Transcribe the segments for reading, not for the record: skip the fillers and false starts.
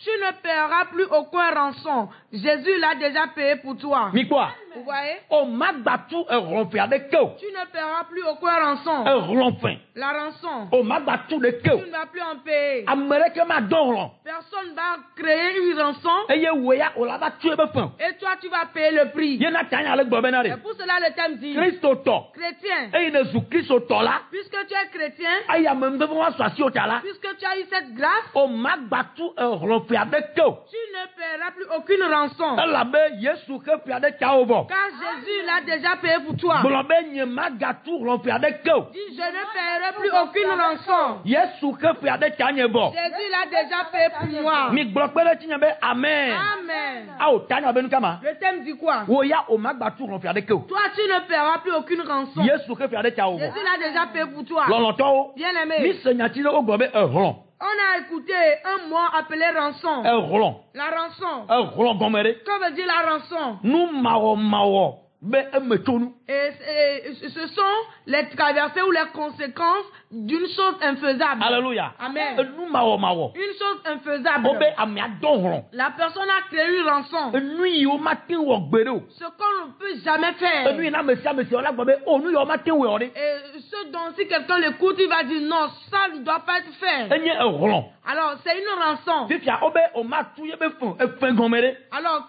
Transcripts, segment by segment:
Tu ne paieras plus aucun rançon. Jésus l'a déjà payé pour toi. Mi quoi? Vous voyez? O ma gbatu ronfin avec que. Tu ne paieras plus aucun rançon. Ronfin. La rançon. O ma gbatu de que. Tu ne vas plus en payer. Amérique ma don. Personne ne va créer une rançon. Eye weya o la ba tuer be fin. Et toi, tu vas payer le prix. Ye na tanya avec bobenare. Et pour cela, le thème dit, Christo to. chrétien, Eye ne zu Christo to la. puisque tu es chrétien, Aya me mbe wa so asi o tala. puisque tu as eu cette grâce, O ma gbatu ronfin avec que. tu ne paieras plus aucune rançon. La be Yesu ke fi ade cha ovo. Car Jésus l'a déjà payé pour toi. Blobe nye ma gatu ronfin avec que. Dis, je ne paierai plus aucune rançon. Yesu ke fi ade cha nye bo. Jésus l'a déjà payé pour moi. Mi gboro pe le ti nye be amen. Amen. A o tanya be nu kama. Le thème dit quoi? Wo ya o ma gbatu ronfin avec que. Toi, tu ne paieras plus aucune rançon. Yesu ke fi ade cha ovo. Jésus l'a déjà payé pour toi. Lọ́lọ́tọ́ o. Bien-aimé, Mi senyati le o gboro be ehron. on a écouté un mot appelé rançon. Ehron. La rançon. Ehron gomere. Que veut dire la rançon? Nu mawo be emetonu. Et ce sont les traversées ou les conséquences d'une chose infaisable. Alléluia. Amen. Nu mawo. Une chose infaisable. O be ami adonron. La personne a créé une rançon. Nu yi o matin wo gbere o. Ce qu'on ne peut jamais faire. Nu yi na mesi ola gboro be o nu yi o matin wo ore. Et ce dont si quelqu'un l'écoute, il va dire non, ça ne doit pas être fait. Enye ehron. Alors, c'est une rançon. Fifia o be o ma tu ye be fun efin gomere. Alors,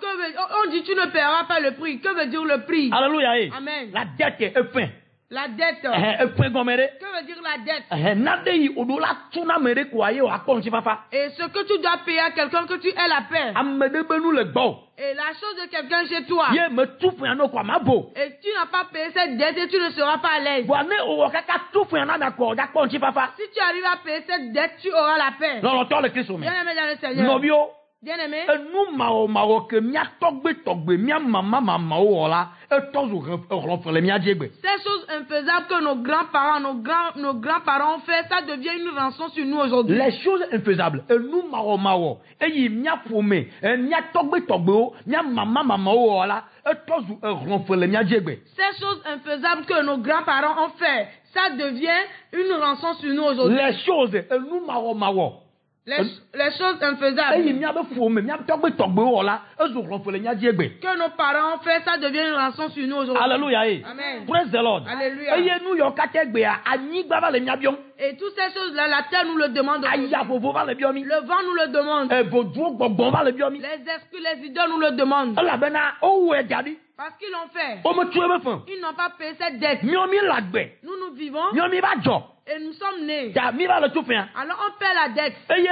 on dit tu ne paieras pas le prix. Que veut dire le prix? Alléluia. Amen. La dette efin. La dette. Efin gomere. Que veut dire la dette? Nade yi odo la tuna mere kwa ye o akonji papa. Et ce que tu dois payer à quelqu'un que tu aies la paix. Amede benu le gbo. Et la chose de quelqu'un chez toi. Ye me tu fun no kwa mabo. Et tu n'as pas payé cette dette et tu ne seras pas à l'aise. Wa ne o kaka tu fun na ko da konji papa. Si tu arrives à payer cette dette, tu auras la paix. Non non to le Christ o me. Bien-aimé dans le Seigneur. Nobio. Bien-aimé. Enu mawo ke mia togbe mia mama o la e tozu ronfle mia jegbe. Ces choses infaisables que nos grands-parents, nos grands-parents ont fait, ça devient une rançon sur nous aujourd'hui. Les choses infaisables, enu mawo e yi mia fome mia togbe o mia mama o la e tozu ronfle mia jegbe. Ces choses infaisables que nos grands-parents ont fait, ça devient une rançon sur nous aujourd'hui. Les choses enu mawo. Les choses E yi infaisables mia be fome mia togbe o la e zu ronfle mia jegbe. que nos parents ont fait, ça devient une rançon sur nous aujourd'hui. Alléluia. Amen. Praise the Lord. Alléluia. Eye nu yo kategbe a anigba va le mia bion. Et toutes ces choses-là, la terre nous le demande aujourd'hui. Aya vovo va le biomi. Le vent nous le demande. E vodu gbogbo va le biomi. Les esprits, les idoles nous le demandent. La bena o we jadi. Parce qu'ils l'ont fait. O me tu be fun. Ils n'ont pas payé cette dette. Miomi lagbe. Nous vivons Miomi ba jo. et nous sommes nés. Ja mi ba le tu fin. Alors on paie la dette. Eye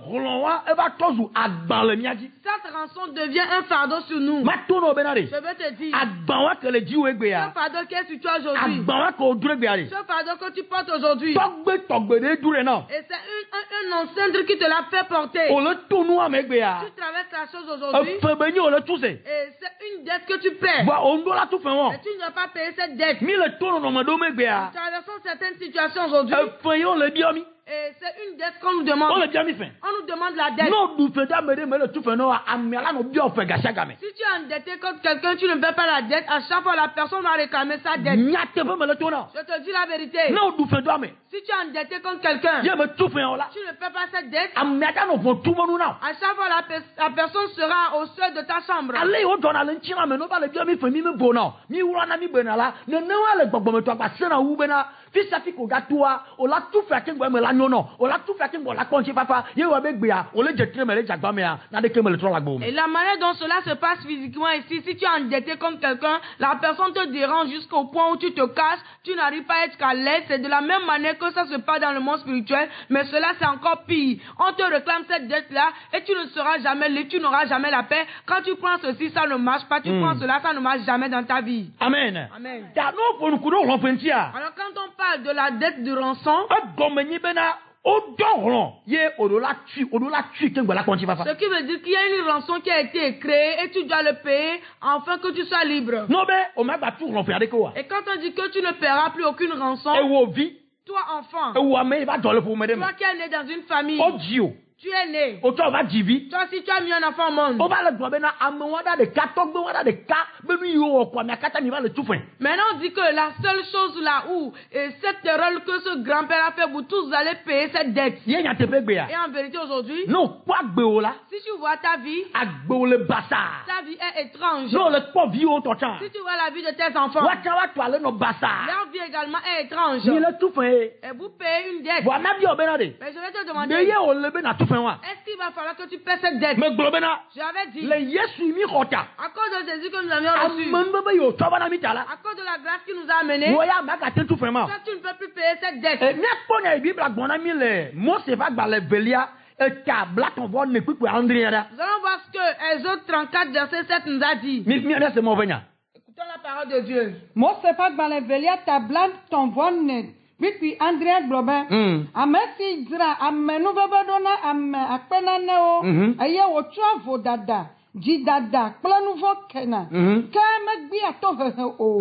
rolonwa e ba tozu agban le miaji. Cette rançon devient un fardeau sur nous. Ma tono benare. Je veux te dire, Agban wa ke le jiwe gbe ce ya. fardeau qui est sur toi aujourd'hui, Agban wa ko dure gbe ya. ce fardeau que tu portes aujourd'hui, Togbe de dure na. et c'est un ancêtre qui te l'a fait porter. O le tonu ame gbe ya. Tu traverses la chose aujourd'hui, E fe beni o le tuse. et c'est une dette que tu paies. Wa ondo la tu fin won. Et tu ne dois pas payer cette dette. Mi le tono no me do me gbe ya. Nous traversons certaines situations aujourd'hui, E fe yo le biomi. et c'est une dette qu'on nous O demande. le biomi fin. On nous demande la dette. No du fe da me de me le tu fin no ame ala no bio fe gasha game. Si tu es endetté contre quelqu'un, tu ne paies pas la dette, à chaque fois la personne va réclamer sa dette. Nyate fe me le tona. Je te dis la vérité. No du fe do ame. Si tu es endetté contre quelqu'un, Ye me tu fin o la. tu ne paies pas cette dette, Ame ada no fon tu mo nu na. à chaque fois la personne sera au seuil de ta chambre. Ale o dona le nchina me no ba le biomi fe mi me bona. Mi wura na mi bena la. Ne ne wa le gbogbo me to agba se na wu bena. Fi safi ko gatua. O la tu fe akin gbo me la nyono. O la tu fe akin gbo la konchi papa. Ye wa be gbe ya. O le je tre me le jagba me ya. Na de ke me le tro la gbo me. Et la manière dont cela se passe physiquement ici, si tu es endetté contre quelqu'un, la personne te dérange jusqu'au point où tu te caches, tu n'arrives pas à être à l'aise. C'est de la même manière que ça se passe dans le monde spirituel, mais cela c'est encore pire. On te réclame cette dette-là et tu ne seras jamais libre, tu n'auras jamais la paix. Quand tu prends ceci, ça ne marche pas. Tu prends cela, ça ne marche jamais dans ta vie. Amen. Amen. Da no fo nu kudo ron pentia. Alors quand on parle de la dette de rançon, E gomeni bena o doron. Ye odo la tu ke gbo la konchi papa. ce qui veut dire qu'il y a une rançon qui a été créée et tu dois le payer afin que tu sois libre. No be o ma gba tu ron fe ade ko wa. Et quand on dit que tu ne paieras plus aucune rançon, E wo vi. toi enfant, E wo ame ba dole fo me de me. toi qui es né dans une famille, O ji o. Tu es né. O to va divi. Toi, si tu as mis un enfant au monde. O va le globe na amwada de katogbe wada de ka benu yo kwa na kata ni va le tufen. Maintenant, on dit que la seule chose là où cette erreur que ce grand-père a fait, vous tous allez payer cette dette. Ye nya tepe gbe ya. Et en vérité, aujourd'hui, No kwa gbe o la. si tu vois ta vie, Agbe o le basa. ta vie est étrange. No le po vi o to chan. Si tu vois la vie de tes enfants, Wa cha wa to ale no basa. leur vie également est étrange. Ni le tufen. Et vous payez une dette. Wa na bi o bena de. Mais je vais te Me demander, ye o le be na tufen wa. est-ce qu'il va falloir que tu paies cette dette? Me globe na. J'avais dit, Le Yesu mi khota. à cause de Jésus que nous avions reçu, Amembe yo to ba na mi tala. à cause de la grâce qui nous a amenés, Wo ya ma ka ten tufen ma. toi, tu ne peux plus payer cette dette. Mi akponya Bible agbona mi le. Mose va gba le velia. Eta black on voit ne pipe André da. Nous allons voir ce que Exode 34, verset 7 nous a dit. Mi c'est mon venya. Écoutons la parole de Dieu. Mosefa gbalẽvelia tabla tɔnvɔne kpikpi Andrea gblɔ be ame si dzra ame nuveve ɖo na ame akpenanewo eye wòtsɔ vodada dzidada kple nuvɔ kena ke megbea tohehe o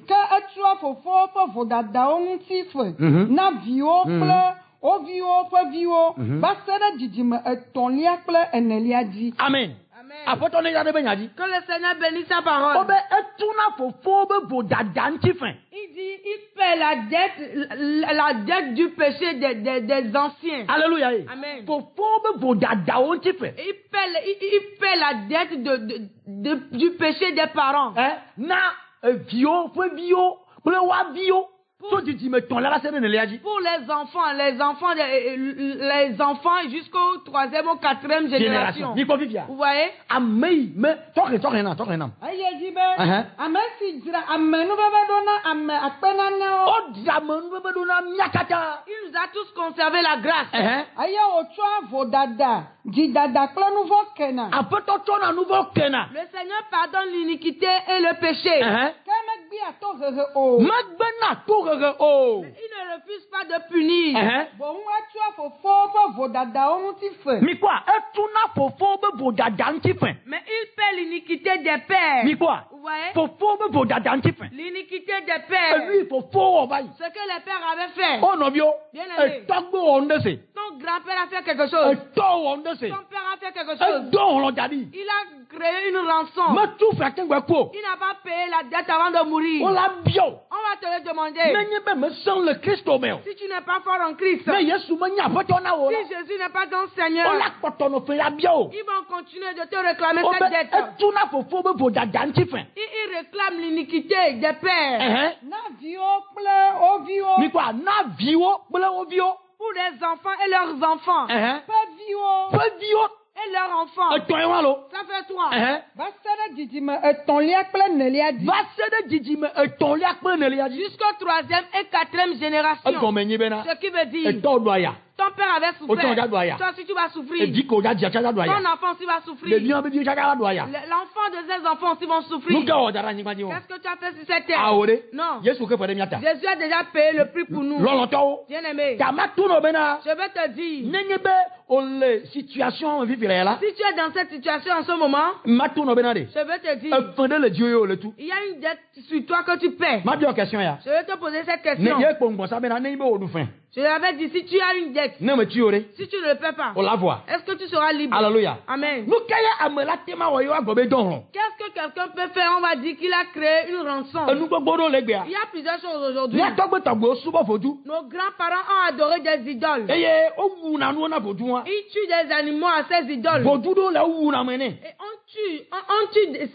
ke etrɔ fofowo ƒe vodadawo ŋuti fe na viwo kple wo viwo ƒe viwo va se ɖe dzidzime etɔ̃lia kple enelia dzi. Amen. Amen. Apôtre ne yade be nyadi. Que le Seigneur bénisse sa parole. Obe etuna fofo be vodada nti fin. Il dit, il paie la dette du péché des anciens. Alléluia. Amen. Fofo be vodada o nti fin. Il paie la dette du péché des parents. Na vio fo vio, ple wa vio. So didi me ton la se ne le aji. Pour les enfants jusqu'au 3e ou 4e génération. Ni ko vivia. Vous voyez? Amei me toke na. Eye dzi be ame si dzra ame nuveve ɖo na ame akpenanewo. O dzra me nuveve ɖo na miakata. Il nous a tous conservé la grâce. Eye wòtsɔ vodada dzidada kple nuvɔ kena. Apôtre tsɔ na nuvo kena. Le Seigneur pardonne l'iniquité et le péché. Ke megbea tohehe o. Megbe na tohehe o. Il ne refuse pas de punir. Boŋ etrɔ fofowo ƒe vodadawo ŋuti fe. Mi quoi? Etuna fofo be vodada nti fin. Mais il paie l'iniquité des pères. Mi quoi? Vous voyez? Fofo be vodada nti fin. L'iniquité des pères. Lui fofo o bayi. Ce que les pères avaient fait. O no bio. Bien-aimé. Etogbo onde se. Ton grand-père a fait quelque chose. Eto onde se. Ton père a fait quelque chose. Edon lo jadi. Il a créé une rançon. Me tu fa kengwe ko. Il n'a pas payé la dette avant de mourir. O la bio. On va te le demander. Menye be me son le Christ o meo. Si tu n'es pas fort en Christ, Me Yesu me nya apôtre na o la. si Jésus n'est pas ton O Seigneur, la poto no fe ya bio. ils vont continuer de te réclamer O cette be dette. etuna fofo be vodada nti fin. Ils réclament l'iniquité des pères. Na viwo kple wo viwo. Mi quoi? Na viwo ple o vio. Pour les enfants et leurs enfants. Ƒe viwo. Pe vio. Et leurs enfants. Eto e wa lo. Ça fait toi. Va se ɖe dzidzime etɔ̃lia kple enelia dzi. Va se de didime etɔ̃lia kple nelia dzi. Jusqu'au 3e et 4e génération. Egɔme nyi bena. Ce qui veut dire, Etɔ do aya. ton père avait Autant souffert. regarde, doya. Toi aussi tu vas souffrir. Edi ko ja dia cha do aya. Ton enfant aussi va Le souffrir. bien be bi cha do aya. L'enfant de ses enfants aussi vont souffrir. Nuka o dara nyi gba wo. Qu'est-ce que tu as fait sur cette terre? Aore. Non. Yesu ke fere miata. Jésus a déjà payé le prix pour nous. Loloto. Bien-aimé, Kama tu no bena. je vais te dire, Nenye be o le situation vivre là. si tu es dans cette situation en ce moment, Ma tu no bena de. je vais te dire, Efende le Dieu yo le tout. il y a une dette sur toi que tu paies. Ma bio question ya. Je vais te poser cette Ne question. ye kpongbo sa bena ne be o du fin. Je l'avais dit, si tu as une dette, Ne me tu ore. si tu ne le paies pas, O la voix. est-ce que tu seras libre? Alléluia. Amen. Nuka ya amela tema wo yo agobe don. Qu'est-ce que quelqu'un peut faire? On va dire qu'il a créé une rançon. Enu gbogbo do le gbe. Il y a plusieurs choses aujourd'hui. Ni togbe togbe subo foju. Nos grands-parents ont adoré des idoles. Eye o wu na nu na foju wa. Ils tuent des animaux à ces idoles. Foju do la wu na mene. Et on tue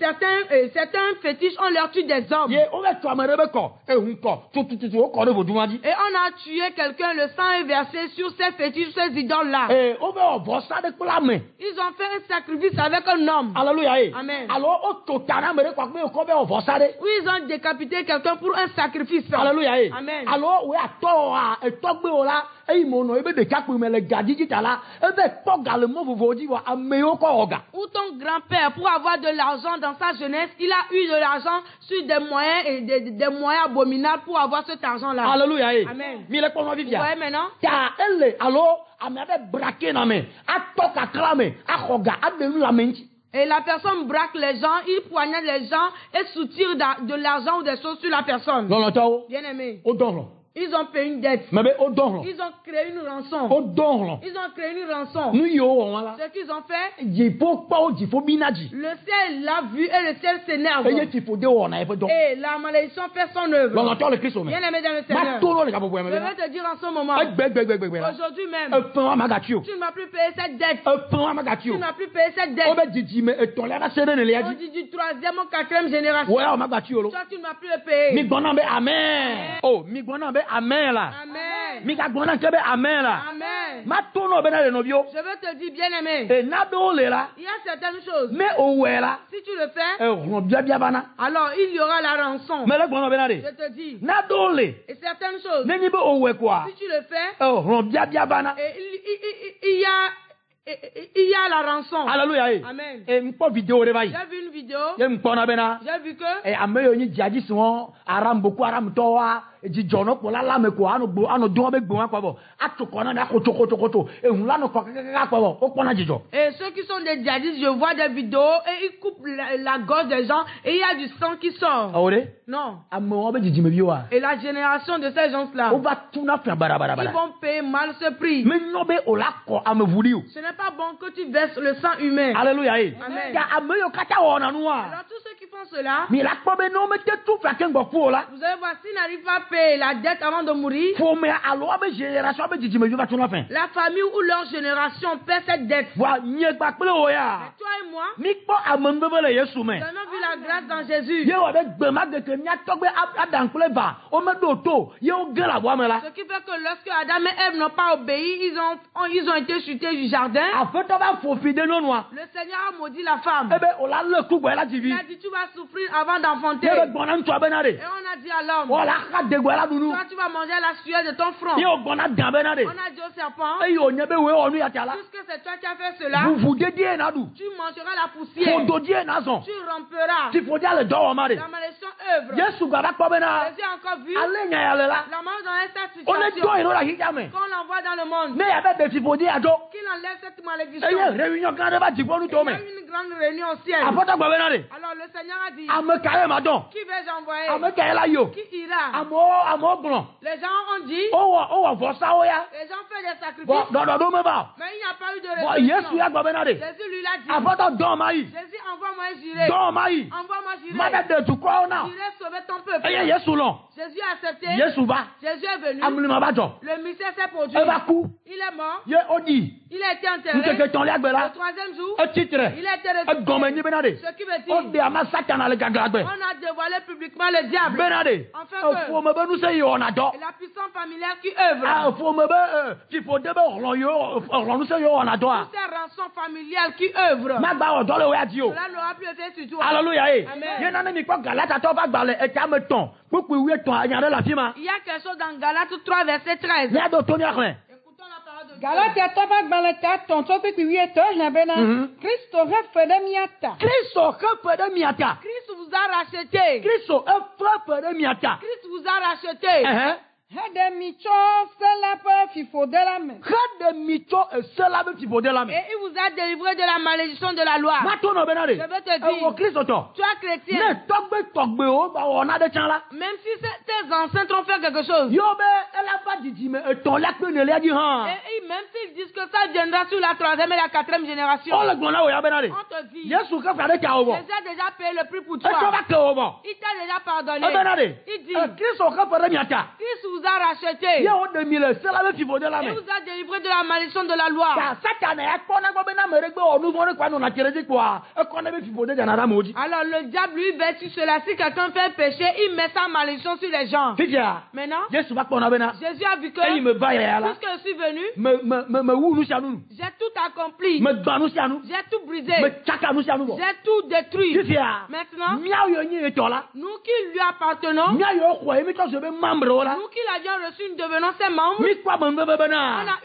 certains fétiches, on leur tue des hommes. Ye o be to amere be ko. Ehun ko. Tu o ko de foju wa di. Et on a tué quelqu'un, le sang est versé sur ces fétiches, ces idoles-là. O be o bo sa de kula me. Ils ont fait un sacrifice avec un homme. Alléluia. Amen. Alors o to tana mere kwa pe ko be o bo sa de. Oui, ils ont décapité quelqu'un pour un sacrifice. Alléluia. Amen. Alors we ato a etogbe o la eyi mo no ebe de kapu me le gadi jitala ebe to galemo vovoji wa ameyo ko oga. Ou ton grand-père, pour avoir de l'argent dans sa jeunesse, il a eu de l'argent sur des moyens et des moyens abominables pour avoir cet argent-là. Alléluia. Amen. Mi le kono Vous vivia. voyez maintenant? Ta ele alors amebe braquer na me ato kakra me akoga adenu la menchi. Et la personne braque les gens, il poignarde les gens et soutire de l'argent ou des choses sur la personne. Loloto. Bien aimé. O don lo. Ils ont payé une dette. Mais au don. Ils ont créé une rançon. Au don. Ils ont créé une rançon. Nous yo voilà. Ce qu'ils ont fait, Il faut pas il faut binaji. le ciel l'a vu et le ciel s'énerve. Et il faut de on a fait donc. Et la malédiction fait son œuvre. On entend le Christ au Bien même. aimé dans le Seigneur. Je vais te dire en ce moment, aujourd'hui même, tu ne vas plus payer cette dette. Tu ne vas plus payer cette dette. On dit du 3e ou 4e génération. Toi, tu ne vas plus le payer. Amen. Oh, amen là. Amen. Amen là. Amen. Je veux te dire, bien aimé, il y a certaines choses. Mais si tu le fais, alors il y aura la rançon. Je te dis. Et certaines choses, si tu le fais, il y a la rançon. Alléluia. Amen. Et une vidéo de j'ai vu une vidéo. J'ai vu que et ameyo djihadistes sont aram beaucoup aram toa di jono pour la lame ko ano do be gbo kwa bo atoko na koto e hunla no kwa kwa bo o pona jijo. Et ceux qui sont des djihadistes, je vois des vidéos et ils coupent la gorge des gens et il y a du sang qui sort. Non. Et la génération de ces gens-là, ils vont payer mal ce prix. Ce n'est pas bon que tu verses le sang humain. Alléluia. Amen. Alors tous ceux qui font cela, vous allez voir, s'ils n'arrivent pas à payer la dette avant de mourir, la famille ou leur génération paie cette dette. Mais toi et moi, nous avons vu la grâce dans Jésus. Ce qui fait que lorsque Adam et Ève n'ont pas obéi, ils ont été chutés du jardin. Le Seigneur a maudit la femme. Il a dit tu vas souffrir avant d'enfanter. Et on a dit à l'homme, toi tu vas manger la sueur de ton front. On a dit au serpent, puisque c'est toi qui as fait cela, tu mangeras la poussière. Tu ramperas. La malédiction œuvre. Jésus a encore vu la mort dans cette situation. Qu'on l'envoie dans le monde, qu'il enlève cette malédiction. Il y a une grande réunion au ciel. Alors le Seigneur a dit, qui vais-je envoyer? Qui ira? Les gens ont dit, les gens font des sacrifices, mais il n'y a pas eu de résultat. Jésus lui l'a dit, Jésus, envoie-moi et j'irai. Envoie-moi, j'irai. J'irai sauver ton peuple. Jésus a accepté. Jésus est venu. Le mystère s'est produit. Il est mort. Il a été enterré. Le 3e jour, il a été ressuscité. Ce qui veut dire, on a dévoilé publiquement le diable. Enfin que la puissance familiale qui œuvre. Toutes ces rançons familiales qui œuvrent. Cela n'aura plus été sur toi. Alléluia. Amen. Il y a quelque chose dans Galates 3, verset 13. Écoutons la parole de Dieu. Galatia toba gbaleta tonto pipi wieto hebena Kristo refede miata. Christ vous a racheté. Christ vous a racheté. Hede micho selape fifo de la main. Et il vous a délivré de la malédiction de la loi. Je vais te dire, tu es chrétien. Même si tes ancêtres ont fait quelque chose, et même s'ils disent que ça viendra sur la 3e et la 4e génération, on te dit, Jésus a déjà payé le prix pour toi. Il t'a déjà pardonné. Il dit, Christ vous a racheté. Il vous a délivré de la malédiction de la loi. Alors le diable lui vertu cela. Si quelqu'un fait péché, il met sa malédiction sur les gens. Maintenant, Jésus a vu que puisque je suis venu, j'ai tout accompli. J'ai tout brisé. J'ai tout détruit. Maintenant, nous qui lui appartenons, nous qui l'avions reçu, nous devenons ses membres. On a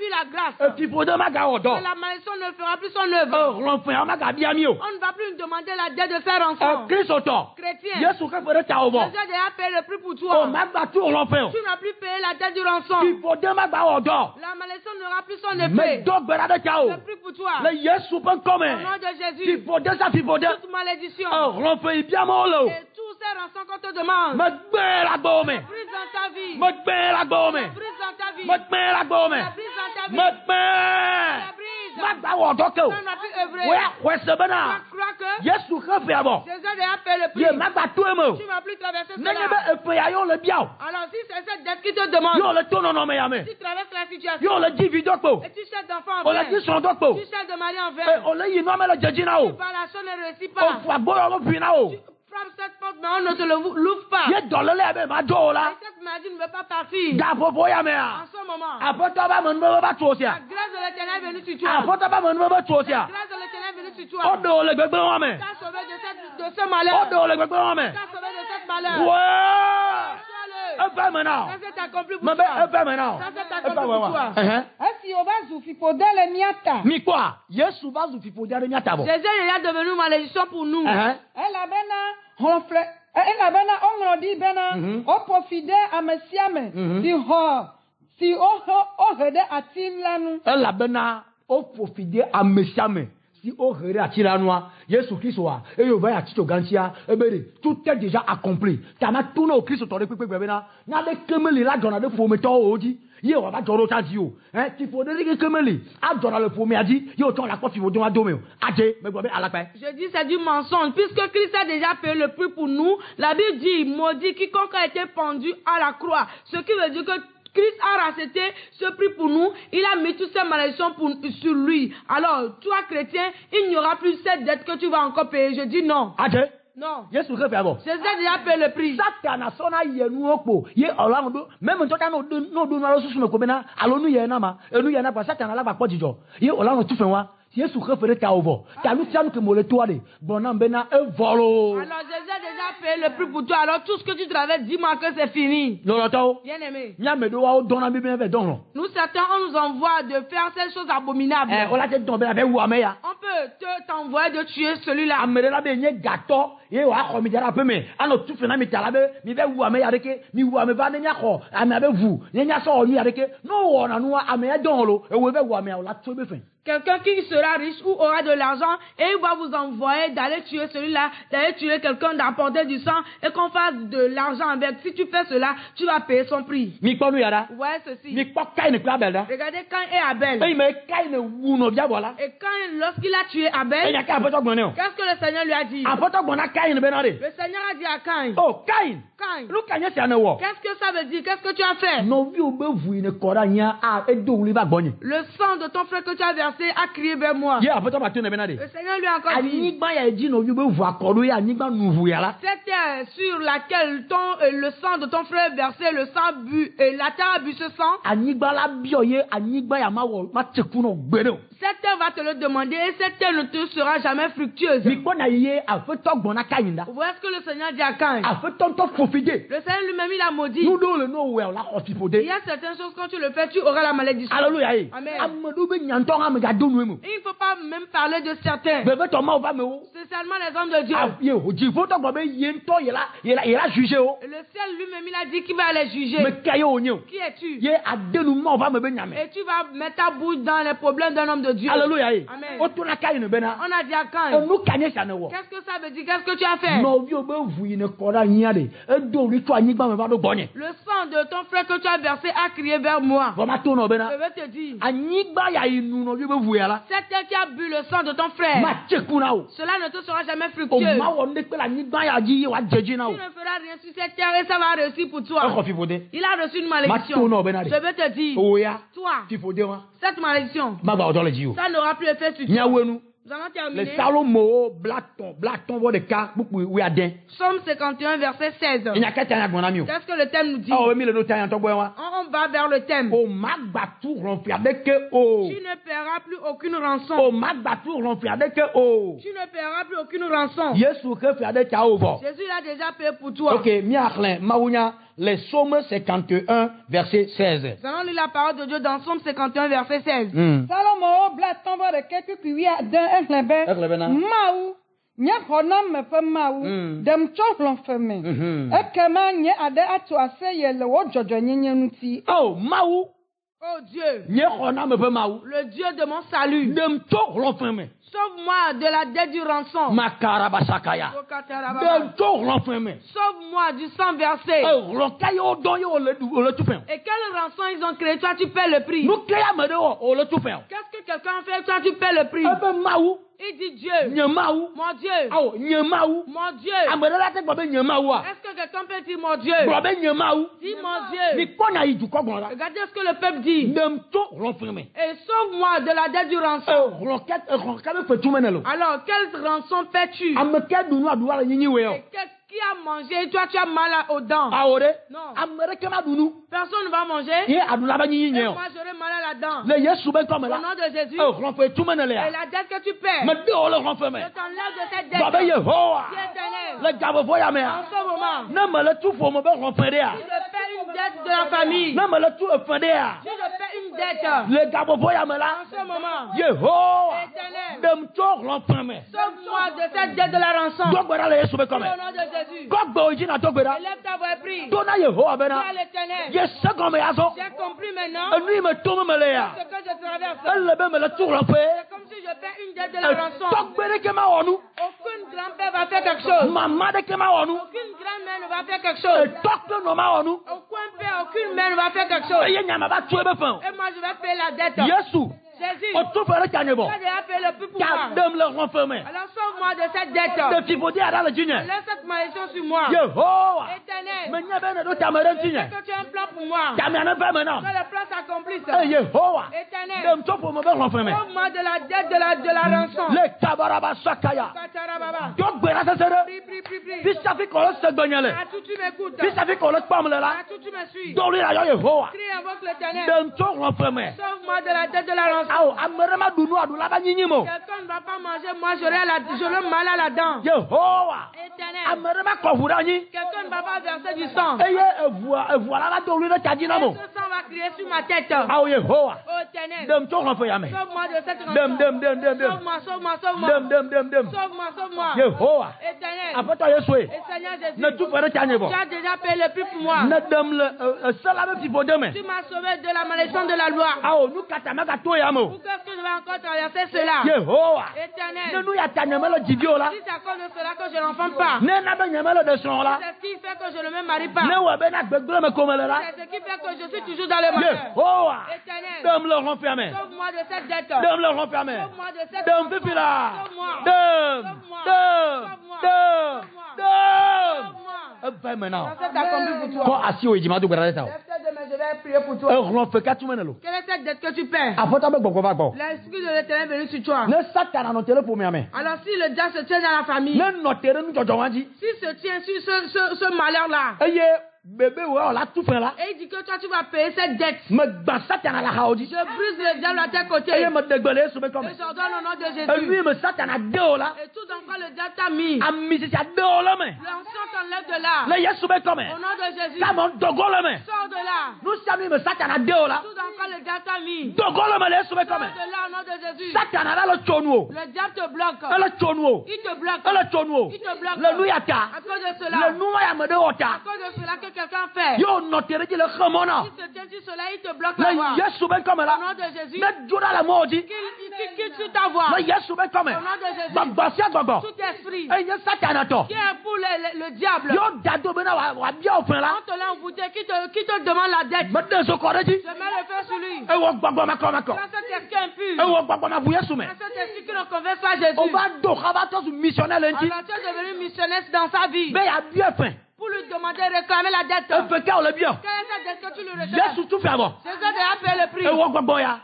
eu la grâce. Que la malédiction ne fera plus son œuvre. On ne va plus nous demander la dette de faire rançon. Chrétien, Jésus a déjà payé le prix pour toi. Tu n'as plus payé la dette du rançon. La malédiction n'aura plus son effet. Le prix pour toi. Au nom de Jésus, toute malédiction et tous ces rançon qu'on te demande. Megbe la gome. Brise dans ta vie. Megbe la gome. Brise dans ta vie. Megbe la gome. Brise dans ta vie. Megbe. Brise. Magba wo doko. On n'a plus œuvré. Ouais, kwese bana. Tu crois que Yesu khafe abo. Jésus a déjà payé le prix. Ye magba tuemo. Tu m'as plus traversé Nenye cela. be epe ya yo le biao. Alors si c'est cette dette qui te demande, Yo le tono no me yame. tu traverses la situation Yo le divi doko. et tu cherches d'enfant en O le vain. di son doko. Tu cherches de mari en E vain. o le yi no me le jejina o. Par la chose ne réussit O pas. fu agboro lo pina o. Tu frappes cette porte mais on ne te l'ouvre pas. Ye dolele abe ma jo la. Et cette maladie ne veut pas partir. Da popo ya me a. En ce moment, Apoto ba mon bo ba la tosia. grâce de l'Éternel est venue sur toi. Apoto ba mon bo ba La tosia. grâce de l'Éternel est venue sur toi. Odo le gbegbe wa me. T'as sauvé de ce malheur. Odo le gbegbe wa me. T'as sauvé de cette malheur. Ouais. Sois-le. Ebe me now. Ça s'est accompli pour Me be toi. ebe me now. Ça s'est Ebe accompli wa pour wa. toi. esi o va zu fipodele miata. Mi kwa? Yesu va zu fipo diare mi atabo. Jésus est devenu malédiction pour nous. Elabena hɔnflɛ elabena ɔŋlɔdi bena o profide ame sia ame si o he ɖe ati la nu. Elabena o profide amesiame si o here atira noa Yesu Kristo a eyo va ya tito gantia ebere tout est déjà accompli. Tama tuna o Kristo tore pepe bena na de kemeli la jona de fo meto oji ye wa ba joro ta ji o ti fo de ke kemeli a jona le fo me aji ye o ton la ko fi wo don adome o aje me gbo be alape. Je dis c'est du mensonge puisque Christ a déjà payé le prix pour nous. La Bible dit maudit quiconque a été pendu à la croix. Ce qui veut dire que Christ a racheté ce prix pour nous. Il a mis toutes ces malédictions sur lui. Alors, toi, chrétien, il n'y aura plus cette dette que tu vas encore payer. Je dis non. Aje Non. Yesu ke fe abo. Jésus a déjà payé le prix. Satana sona yenu okpo ye Ọlọ́run do même to ka no do no susu me ko bena alonu ye na ma enu ye na pa Satana la ba po jijo ye Ọlọ́run tu fe wa Yesu ke fere ta ovo ta nu tianu ke mo le to ade bona bena evolo. Alors, Jésus a déjà payé le prix pour toi. Alors, tout ce que tu traverses, dis-moi que c'est fini. Loro to Bien aimé. nya me do wa o dona bi be be don. Nous, certains, on nous envoie de faire ces choses abominables. O la te don be la be wu ameya. On peut t'envoyer de tuer celui-là. Amere la be nye gato ye wa ko mi jara pe me ano tu fe na mi tala be mi be wu ameya de ke mi wu ame ba ne nya ko ame be vu nya so onu ya de ke no wo na nu ameya don lo e we be wu ameya o la to be fe. Quelqu'un qui sera riche ou aura de l'argent et il va vous envoyer d'aller tuer celui-là, d'aller tuer quelqu'un, d'apporter du sang et qu'on fasse de l'argent avec. Si tu fais cela, tu vas payer son prix. Mi ko nu ya da. Ouais, ceci. Mi ko kai ne kwa bel da. Regardez quand est Abel. E me kai ne wu no bia bola. Et lorsqu'il a tué E Abel, nya ka apoto gbon ne o. qu'est-ce que le Seigneur lui a dit? Apoto gbon na kai ne be na de. Le Seigneur a dit à Caïn. Oh Cain. Caïn, Lu ka nya se na wo. qu'est-ce que ça veut dire? Qu'est-ce que tu as fait? No vi o be vu ne kora nya a e do li ba gbonye. Le sang de ton frère que tu as versé a crié vers moi. Ye apoto ba tu ne be na de. Le Seigneur lui a encore dit. Anigba ya ji no vi o be vu akodo ya anigba nu vu ya la. Cette terre sur laquelle le sang de ton frère versé, le sang bu, et la terre a bu ce sang, Anigba la bi oye anigba ya ma wo ma teku no gbe o. cette terre va te le demander et cette terre ne te sera jamais fructueuse. Mi ko na ye afoto gbon na Cain da. Vous voyez ce que le Seigneur dit à Caïn? Afoto to fofide. Le Seigneur lui-même, il a maudit. Nu do le no we la ofipode. Il y a certaines choses, quand tu le fais, tu auras la malédiction. Alléluia. Amen. Amadu be nyanto ha me ga do nu emu. Et il ne faut pas même parler de certains. Bebe to ma o ba me o. Spécialement les hommes de Dieu. Ye o ji foto gbon be ye nto ye la juger o. Et le ciel lui-même, il a dit qu'il va les juger. Me kaye o nye o. Qui es-tu? Ye adenu ma o ba me be nyame. Et tu vas mettre ta bouche dans les problèmes d'un homme de Dieu. Alléluia. Amen. O to na Cain ne be na. On a dit à Caïn. Enu kanye sa ne wo. Qu'est-ce que ça veut dire? Qu'est-ce que tu as fait? No vi o be vu ne kora nya de. E do ri to anigba me ba do gbonye. Le sang de ton frère que tu as versé a crié vers moi. Bo ma to no be na. Je vais te dire. Anigba ya inu no vi be vu ya la. Cette terre qui a bu le sang de ton frère, Ma teku na o. cela ne te sera jamais O fructueux. ma wo ne pe la anigba ya ji ye wa jeje na Tu o. ne feras rien sur cette terre et ça va réussir pour E toi. ko fifode. Il a reçu une Ma malédiction. to no be na de. Je vais te dire, O ya. toi, Fifode wa. cette malédiction, Ma ba o do le ji o. ça n'aura plus effet sur toi. Nya wenu. Nous allons Le terminer. Salomo blaton vo de ka buku wi aden. Psaume 51, verset 16. Nya ka tan agbona mi o. Qu'est-ce que le thème nous dit? Ah o mi le no tan to gbo wa. On va vers le thème. O magba tu ron fi adeke o. Tu ne paieras plus aucune rançon. O magba tu ron fi adeke o. Tu ne paieras plus aucune rançon. Yesu ke fi adeke o vo. Jésus l'a déjà payé pour toi. OK, mi aklen mawunya les Psaumes 51 verset 16. Nous allons lire la parole de Dieu dans Psaume 51, verset 16. Salomo bla tɔnbɔ ɖeke kpikpi Exlẽ be na. Mawu nye xɔname ƒe Mawu ɖem tso hlɔ̃fe me. Ekema nye aɖe atso aseye le wo dzɔdzɔnyenye ŋuti. Oh, Mawu, Oh Dieu, nye xɔna me be Mawu. le Dieu de mon salut, Dem to hlɔ̃fe me. Sauve-moi de la dette du rançon. Makarabasakaya. Sauve-moi du sang versé. Et quel rançon ils ont créé? Toi, tu paies le prix. Qu'est-ce que quelqu'un fait? Toi, tu paies le prix. Il dit Dieu. Mon Dieu. Mon Dieu. Est-ce que quelqu'un peut dire mon Dieu? Dis mon Dieu. Regardez ce que le peuple dit. Et sauve-moi de la dette du rançon. Alors, quel rançon fais-tu? Qui a mangé? Toi, tu as mal aux dents. Non. Personne ne va manger. Et moi, j'aurai mal à la dent. Au nom de Jésus. Et la dette que tu perds, je t'enlève de cette dette. Dieu éternel. En ce moment, si je perds une dette de la famille, si je perds une dette, en ce moment, éternel, sauve-moi de cette dette de la rançon. Au nom de Jésus. Élève ta voix et prie. Dis à l'éternel. J'ai compris maintenant ce que je traverse. C'est comme si je perds une dette de la rançon. Aucune grand-père va faire quelque chose. Aucune grand-mère ne va faire quelque chose. Aucun père, aucune mère ne va faire quelque chose. Et moi, je vais payer la dette. Jésus, tu as déjà payé le prix pour moi. Alors sauve-moi de cette dette. Laisse cette malédiction sur moi. Éternel, que tu as un plan pour moi. Que le plan s'accomplisse. Éternel, sauve-moi de la dette de la rançon. Prie. Tout tu m'écoutes. Tout tu me suis. Crie invoque l'éternel. Sauve-moi de la dette de la rançon. Quelqu'un ne va pas manger, moi j'aurai mal à la dent. Éternel. Quelqu'un ne va pas verser du sang. Et ce sang va crier sur ma tête. Oh éternel. Sauve-moi de cette rançon. Sauve-moi. Éternel. Et Seigneur Jésus, tu as déjà payé le prix pour moi. Tu m'as sauvé de la malédiction de la loi. Pourquoi est-ce que je vais encore traverser cela? Éternel. Si c'est à cause de cela que je n'enfante pas. C'est ce qui fait que je ne me marie pas. C'est ce qui fait que je suis toujours dans le malheur. Éternel. Sauve-moi de cette dette. Sauve-moi de cette dette. Maintenant, je vais prier pour toi. Quelle est cette dette que tu perds? L'esprit de l'éternel est venu sur toi. Alors si le diable se tient dans la famille, si se tient sur ce malheur-là, et il dit que toi tu vas payer cette dette. Je brise le diable à tes côtés. Et j'ordonne au nom de Jésus. Et tout dans quoi le diable t'a mis, l'ancien t'enlève de là. Au nom de Jésus. Sors de là. Tout dans quoi le diable t'a mis. Sors de là au nom de Jésus. Le diable te bloque. Il te bloque. À cause de cela. À cause de cela que quelqu'un fait. Si se tient sur cela, il te bloque la voie. Au nom de Jésus. Qu'il sur ta voie. Au nom de Jésus. Tout esprit qui est pour le diable. On te l'a envoûté, qui te demande la dette. Je mets le feu sur lui. Quand cet esprit impur. Quand cet esprit qui ne confesse pas Jésus. Alors tu es devenu missionnaire dans sa vie. Pour lui demander de réclamer la dette. Quelle est cette dette que tu lui réclames? C'est ça de payer le prix.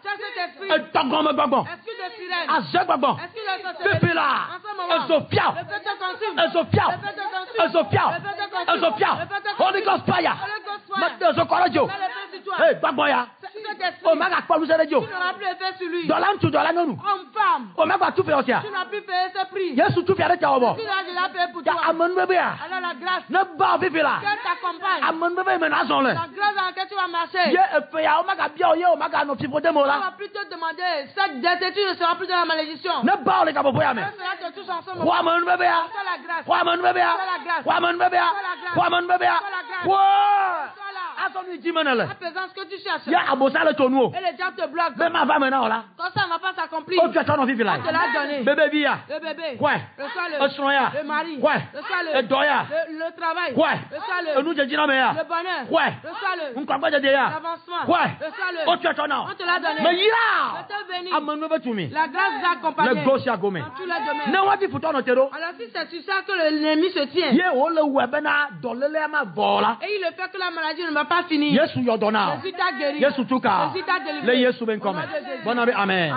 C'est cet esprit. Esprit de sirène. Esprit de sorcellerie. En ce moment, le feu te consume. Le feu te consume. Holy Ghost fire. Hey, Baboya. Oh, ma gars, tu n'auras plus effet sur lui. Homme, femme. Oh, ma gars, tu n'as plus payé ce prix. Yes, tu fais avec toi. Tu l'as déjà payé pour toi. Alors la grâce. Ne pas vivre là. Que t'accompagne. La grâce dans laquelle tu vas marcher. On va plus te demander cette dette et tu ne seras plus dans la malédiction. Ne pas les gars, cela te touche en ce moment. C'est la grâce. Asonu Jimenele. À présent, ce que tu cherches. Ya abosa le tonou. Et les gens te bloquent. Ben ma va maintenant là. Quand ça ne va pas s'accomplir. Oh tu as ton vivi là. On te l'a donné. Bébé bia. Le bébé. Ouais. Reçois-le. Osroya. Le mari. Ouais. Reçois-le. Doya. Le travail. Ouais. Reçois-le. Nous je dis non mais ya. Le bonheur. Ouais. Reçois-le. On croit pas de ya. L'avancement. Ouais. Reçois-le. Oh tu as ton nom. On te l'a donné. Mais ya. Je te bénis. Amanu betumi. La grâce vous accompagne. Le gauche à gomé. Dans tous les domaines. Na wadi futo no tero. Alors si c'est sur ça que l'ennemi se tient. Ye o le webena dolele ma vola. Et il le fait que la maladie ne va pas finir. Yesu yodona. Jésus t'a guéri. Yesu tuka. Jésus t'a délivré. Le Yesu ben comme. Bon amen. Amen.